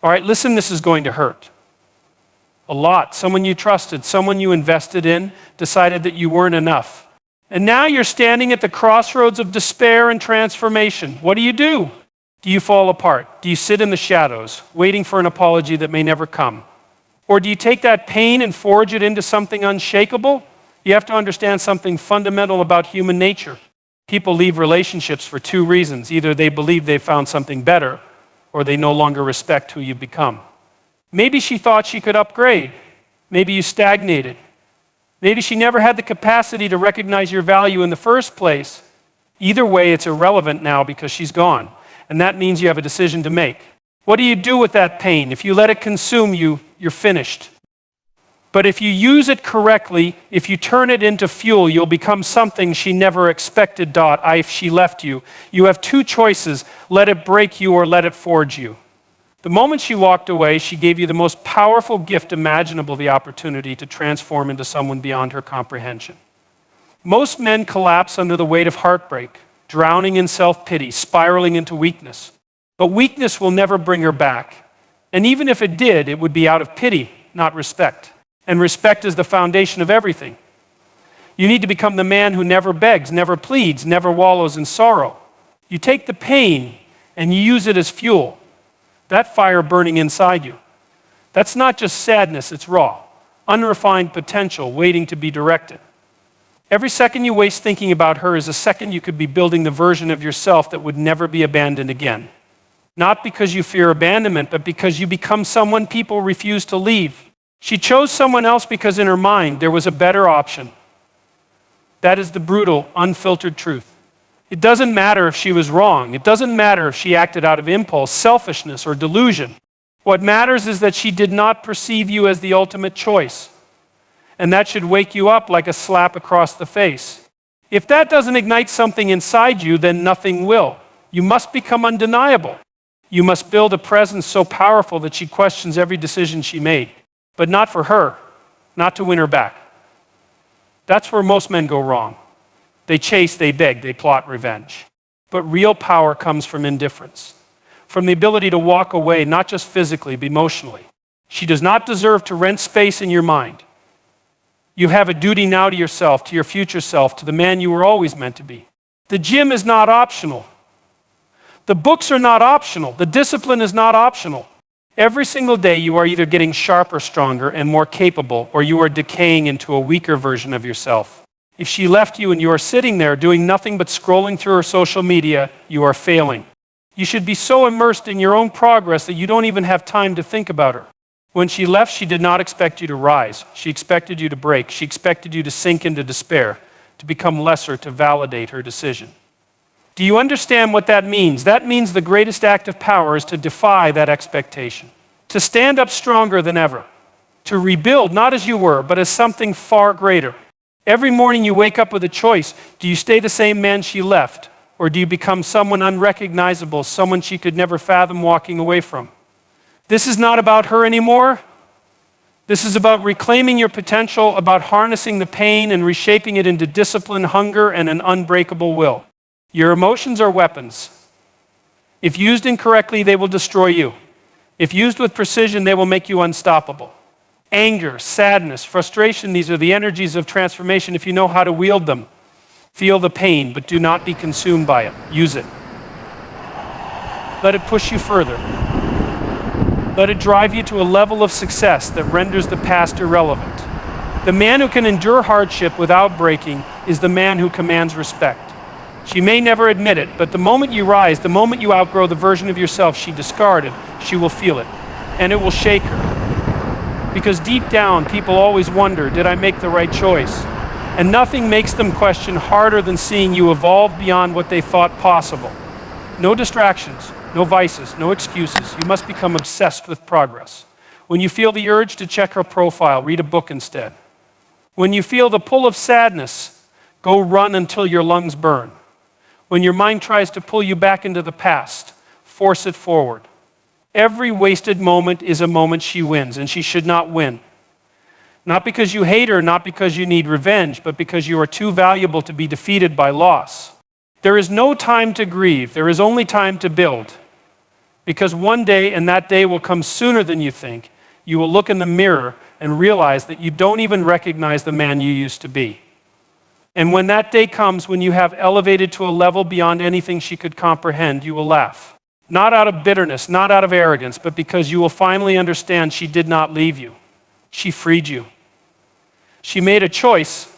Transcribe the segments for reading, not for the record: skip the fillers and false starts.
All right, listen, this is going to hurt. A lot. Someone you trusted, someone you invested in, decided that you weren't enough. And now you're standing at the crossroads of despair and transformation. What do? Do you fall apart? Do you sit in the shadows, waiting for an apology that may never come? Or do you take that pain and forge it into something unshakable? You have to understand something fundamental about human nature. People leave relationships for two reasons. Either they believe they've found something better, or they no longer respect who you've become. Maybe she thought she could upgrade. Maybe you stagnated. Maybe she never had the capacity to recognize your value in the first place. Either way, it's irrelevant now because she's gone. And that means you have a decision to make. What do you do with that pain? If you let it consume you, you're finished. But if you use it correctly, if you turn it into fuel, you'll become something she never expected. If she left you, you have two choices: let it break you or let it forge you. The moment she walked away, she gave you the most powerful gift imaginable, the opportunity to transform into someone beyond her comprehension. Most men collapse under the weight of heartbreak, drowning in self-pity, spiraling into weakness. But weakness will never bring her back. And even if it did, it would be out of pity, not respect. And respect is the foundation of everything. You need to become the man who never begs, never pleads, never wallows in sorrow. You take the pain and you use it as fuel. That fire burning inside you. That's not just sadness, it's raw, unrefined potential waiting to be directed. Every second you waste thinking about her is a second you could be building the version of yourself that would never be abandoned again. Not because you fear abandonment, but because you become someone people refuse to leave. She chose someone else because in her mind there was a better option. That is the brutal, unfiltered truth. It doesn't matter if she was wrong. It doesn't matter if she acted out of impulse, selfishness, or delusion. What matters is that she did not perceive you as the ultimate choice. And that should wake you up like a slap across the face. If that doesn't ignite something inside you, then nothing will. You must become undeniable. You must build a presence so powerful that she questions every decision she made. But not for her, not to win her back. That's where most men go wrong. They chase, they beg, they plot revenge. But real power comes from indifference, from the ability to walk away, not just physically, but emotionally. She does not deserve to rent space in your mind. You have a duty now to yourself, to your future self, to the man you were always meant to be. The gym is not optional. The books are not optional. The discipline is not optional. Every single day you are either getting sharper, stronger, and more capable, or you are decaying into a weaker version of yourself. If she left you and you are sitting there doing nothing but scrolling through her social media, you are failing. You should be so immersed in your own progress that you don't even have time to think about her. When she left, she did not expect you to rise. She expected you to break. She expected you to sink into despair, to become lesser, to validate her decision. Do you understand what that means? That means the greatest act of power is to defy that expectation, to stand up stronger than ever, to rebuild not as you were, but as something far greater. Every morning you wake up with a choice. Do you stay the same man she left, or do you become someone unrecognizable, someone she could never fathom walking away from? This is not about her anymore. This is about reclaiming your potential, about harnessing the pain and reshaping it into discipline, hunger, and an unbreakable will. Your emotions are weapons. If used incorrectly, they will destroy you. If used with precision, they will make you unstoppable. Anger, sadness, frustration, these are the energies of transformation if you know how to wield them. Feel the pain, but do not be consumed by it. Use it. Let it push you further. Let it drive you to a level of success that renders the past irrelevant. The man who can endure hardship without breaking is the man who commands respect. She may never admit it, but the moment you rise, the moment you outgrow the version of yourself she discarded, she will feel it, and it will shake her. Because deep down, people always wonder, did I make the right choice? And nothing makes them question harder than seeing you evolve beyond what they thought possible. No distractions, no vices, no excuses. You must become obsessed with progress. When you feel the urge to check her profile, read a book instead. When you feel the pull of sadness, go run until your lungs burn. When your mind tries to pull you back into the past, force it forward. Every wasted moment is a moment she wins, and she should not win. Not because you hate her, not because you need revenge, but because you are too valuable to be defeated by loss. There is no time to grieve. There is only time to build. Because one day, and that day will come sooner than you think, you will look in the mirror and realize that you don't even recognize the man you used to be. And when that day comes, when you have elevated to a level beyond anything she could comprehend, you will laugh. Not out of bitterness, not out of arrogance, but because you will finally understand she did not leave you. She freed you. She made a choice,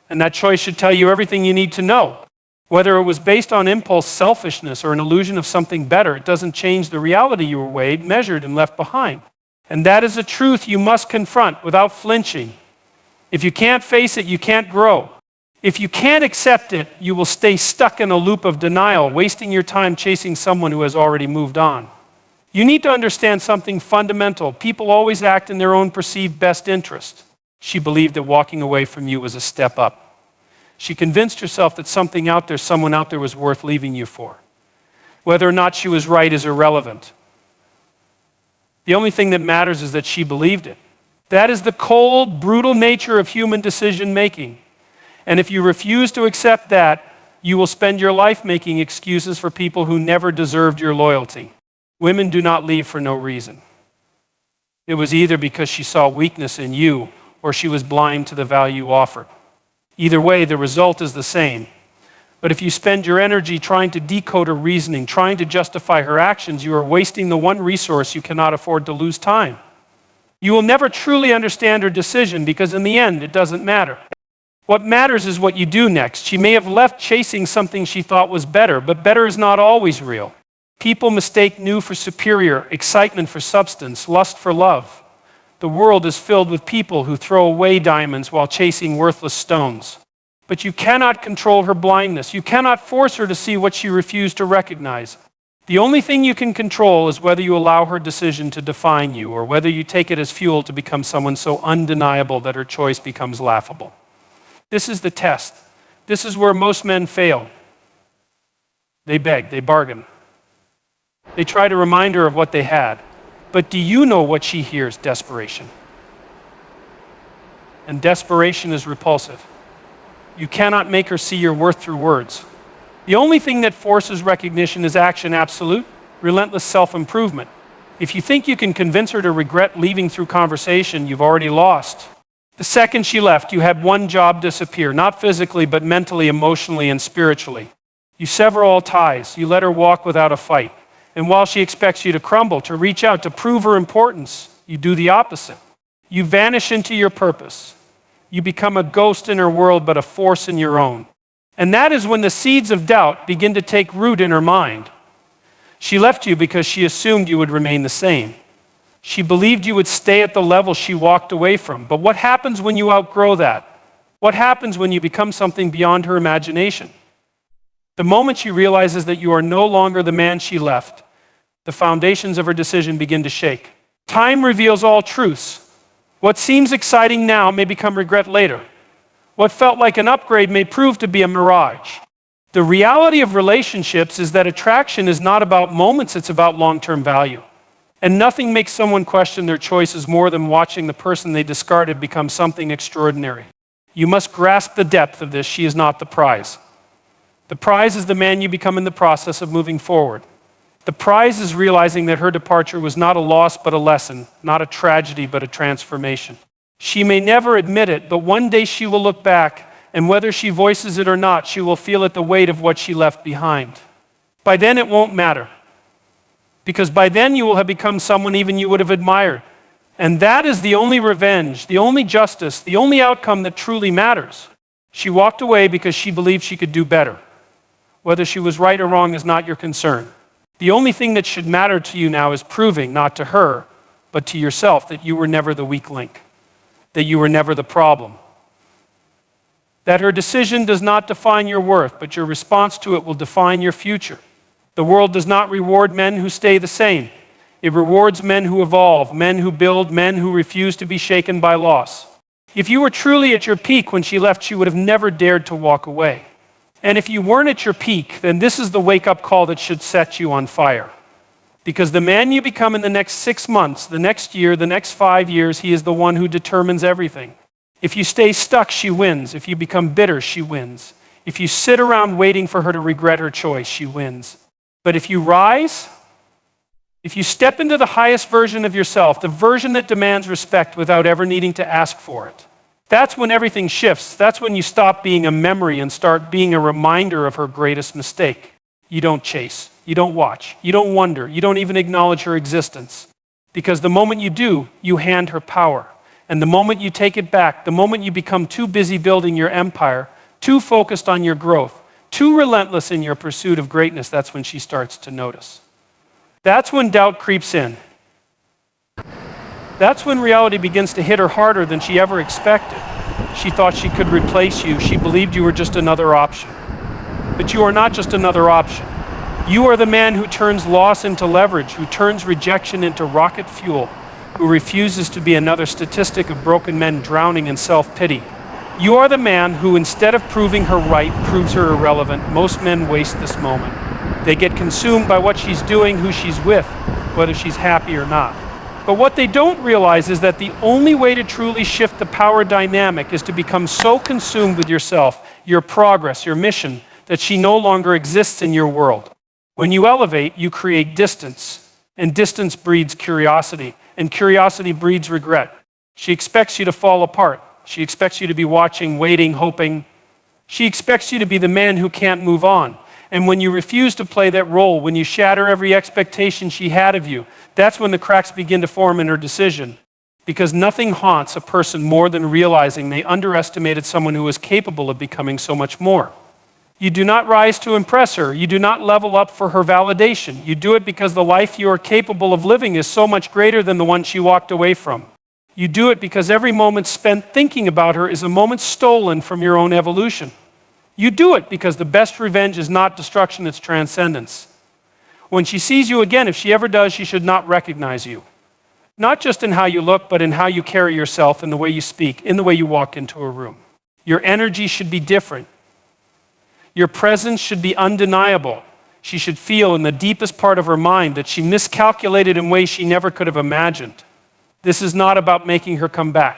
and that choice should tell you everything you need to know. Whether it was based on impulse, selfishness, or an illusion of something better, it doesn't change the reality you were weighed, measured, and left behind. And that is a truth you must confront without flinching. If you can't face it, you can't grow. If you can't accept it, you will stay stuck in a loop of denial, wasting your time chasing someone who has already moved on. You need to understand something fundamental. People always act in their own perceived best interest. She believed that walking away from you was a step up. She convinced herself that someone out there was worth leaving you for. Whether or not she was right is irrelevant. The only thing that matters is that she believed it. That is the cold, brutal nature of human decision making. And if you refuse to accept that, you will spend your life making excuses for people who never deserved your loyalty. Women do not leave for no reason. It was either because she saw weakness in you or she was blind to the value offered. Either way, the result is the same. But if you spend your energy trying to decode her reasoning, trying to justify her actions, you are wasting the one resource you cannot afford to lose: time. You will never truly understand her decision because in the end, it doesn't matter. What matters is what you do next. She may have left chasing something she thought was better, but better is not always real. People mistake new for superior, excitement for substance, lust for love. The world is filled with people who throw away diamonds while chasing worthless stones. But you cannot control her blindness. You cannot force her to see what she refused to recognize. The only thing you can control is whether you allow her decision to define you or whether you take it as fuel to become someone so undeniable that her choice becomes laughable. This is the test. This is where most men fail. They beg, they bargain. They try to remind her of what they had. But do you know what she hears? Desperation. And desperation is repulsive. You cannot make her see your worth through words. The only thing that forces recognition is action, absolute, relentless self-improvement. If you think you can convince her to regret leaving through conversation, you've already lost. The second she left, you had one job disappear, not physically, but mentally, emotionally, and spiritually. You sever all ties. You let her walk without a fight. And while she expects you to crumble, to reach out, to prove her importance, you do the opposite. You vanish into your purpose. You become a ghost in her world, but a force in your own. And that is when the seeds of doubt begin to take root in her mind. She left you because she assumed you would remain the same. She believed you would stay at the level she walked away from. But what happens when you outgrow that? What happens when you become something beyond her imagination? The moment she realizes that you are no longer the man she left, the foundations of her decision begin to shake. Time reveals all truths. What seems exciting now may become regret later. What felt like an upgrade may prove to be a mirage. The reality of relationships is that attraction is not about moments, it's about long-term value. And nothing makes someone question their choices more than watching the person they discarded become something extraordinary. You must grasp the depth of this. She is not the prize. The prize is the man you become in the process of moving forward. The prize is realizing that her departure was not a loss but a lesson, not a tragedy but a transformation. She may never admit it, but one day she will look back, and whether she voices it or not, she will feel at the weight of what she left behind. By then it won't matter, because by then you will have become someone even you would have admired. And that is the only revenge, the only justice, the only outcome that truly matters. She walked away because she believed she could do better. Whether she was right or wrong is not your concern. The only thing that should matter to you now is proving, not to her, but to yourself, that you were never the weak link, that you were never the problem. That her decision does not define your worth, but your response to it will define your future. The world does not reward men who stay the same. It rewards men who evolve, men who build, men who refuse to be shaken by loss. If you were truly at your peak when she left, she would have never dared to walk away. And if you weren't at your peak, then this is the wake-up call that should set you on fire. Because the man you become in the next 6 months, the next year, the next 5 years, he is the one who determines everything. If you stay stuck, she wins. If you become bitter, she wins. If you sit around waiting for her to regret her choice, she wins. But if you rise, If you step into the highest version of yourself, the version that demands respect without ever needing to ask for it, that's when everything shifts. That's when you stop being a memory and start being a reminder of her greatest mistake. You don't chase. You don't watch. You don't wonder. You don't even acknowledge her existence. Because the moment you do, you hand her power. And the moment you take it back, the moment you become too busy building your empire, too focused on your growth, too relentless in your pursuit of greatness, that's when she starts to notice. That's when doubt creeps in. That's when reality begins to hit her harder than she ever expected. She thought she could replace you. She believed you were just another option. But you are not just another option. You are the man who turns loss into leverage, who turns rejection into rocket fuel, who refuses to be another statistic of broken men drowning in self-pity. You are the man who, instead of proving her right, proves her irrelevant. Most men waste this moment. They get consumed by what she's doing, who she's with, whether she's happy or not. But what they don't realize is that the only way to truly shift the power dynamic is to become so consumed with yourself, your progress, your mission, that she no longer exists in your world. When you elevate, you create distance, and distance breeds curiosity, and curiosity breeds regret. She expects you to fall apart. She expects you to be watching, waiting, hoping. She expects you to be the man who can't move on. And when you refuse to play that role, when you shatter every expectation she had of you, that's when the cracks begin to form in her decision. Because nothing haunts a person more than realizing they underestimated someone who was capable of becoming so much more. You do not rise to impress her. You do not level up for her validation. You do it because the life you are capable of living is so much greater than the one she walked away from. You do it because every moment spent thinking about her is a moment stolen from your own evolution. You do it because the best revenge is not destruction, it's transcendence. When she sees you again, if she ever does, she should not recognize you. Not just in how you look, but in how you carry yourself, in the way you speak, in the way you walk into a room. Your energy should be different. Your presence should be undeniable. She should feel in the deepest part of her mind that she miscalculated in ways she never could have imagined. This is not about making her come back.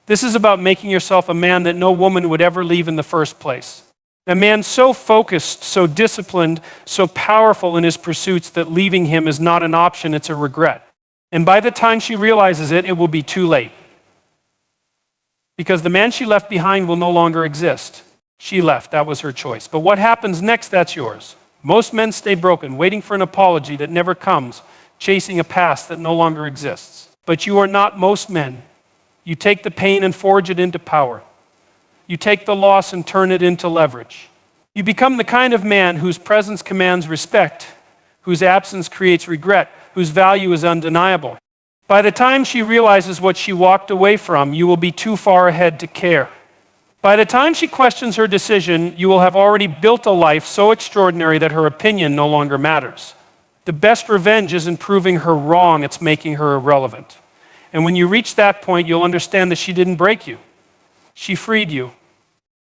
This is about making yourself a man that no woman would ever leave in the first place. A man so focused, so disciplined, so powerful in his pursuits that leaving him is not an option, it's a regret. And by the time she realizes it, it will be too late. Because the man she left behind will no longer exist. She left, that was her choice. But what happens next, that's yours. Most men stay broken, waiting for an apology that never comes, chasing a past that no longer exists. But you are not most men. You take the pain and forge it into power. You take the loss and turn it into leverage. You become the kind of man whose presence commands respect, whose absence creates regret, whose value is undeniable. By the time she realizes what she walked away from, you will be too far ahead to care. By the time she questions her decision, you will have already built a life so extraordinary that her opinion no longer matters. The best revenge isn't proving her wrong, it's making her irrelevant. And when you reach that point, you'll understand that she didn't break you. She freed you.